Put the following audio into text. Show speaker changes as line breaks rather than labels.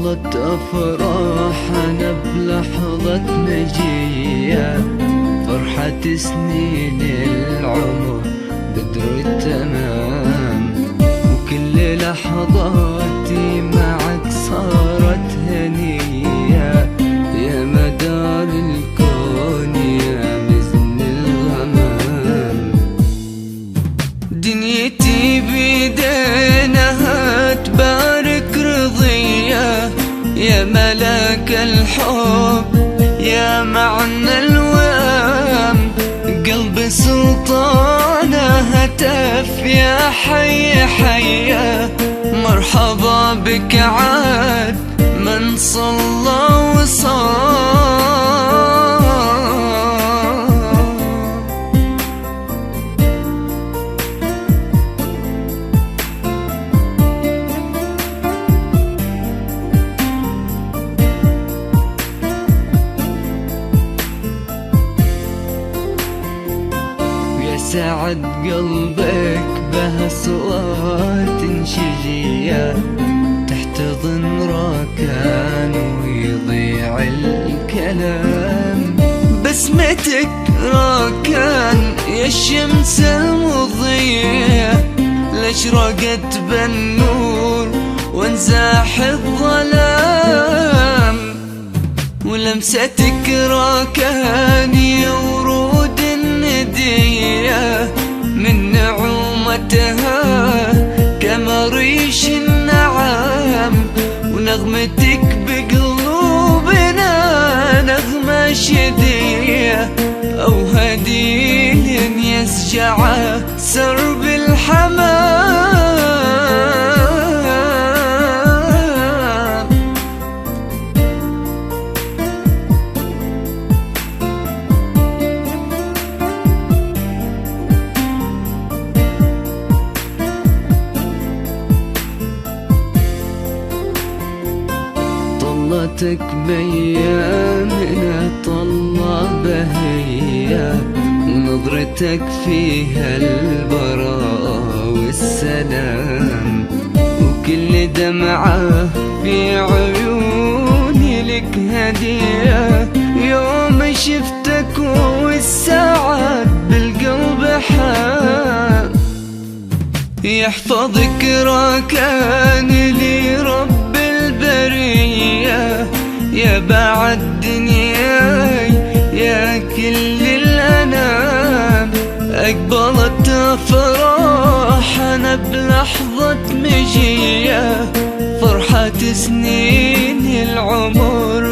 طلت أفراح أنا بلحظة مجية، فرحة سنين العمر بدر التمام، وكل لحظاتي معك صارت هنية، يا مدار الكون يا مزن الغمام. دنيتي بيدينها تبارك رضية، يا ملاك الحب يا معنى الوام، قلبي سلطانه هتف يا حي حيا، مرحبا بك عاد من صلى وصام. سعد قلبك بها صوات شجية، تحتضن راكان ويضيع الكلام، بسمتك راكان يا الشمس المضية، لاشرقت بالنور وانزاح الظلام، ولمستك راكان يا ورود الندية، من نعومتها كما ريش النعام، ونغمتك بقلوبنا نغمة شدية، أو هديل يسجع سرب الحمام. طلتك بأيامنا طلة بهية، ونظرتك فيها البراءة والسلام، وكل دمعة في عيوني لك هدية، يوم شفتك والسعد بالقلب حام، يحفظك راكان لي رب البرية، يا بعد دنياي يا كل الأنام، أقبلت أفراح أنا بلحظة مجية، فرحة سنين العمر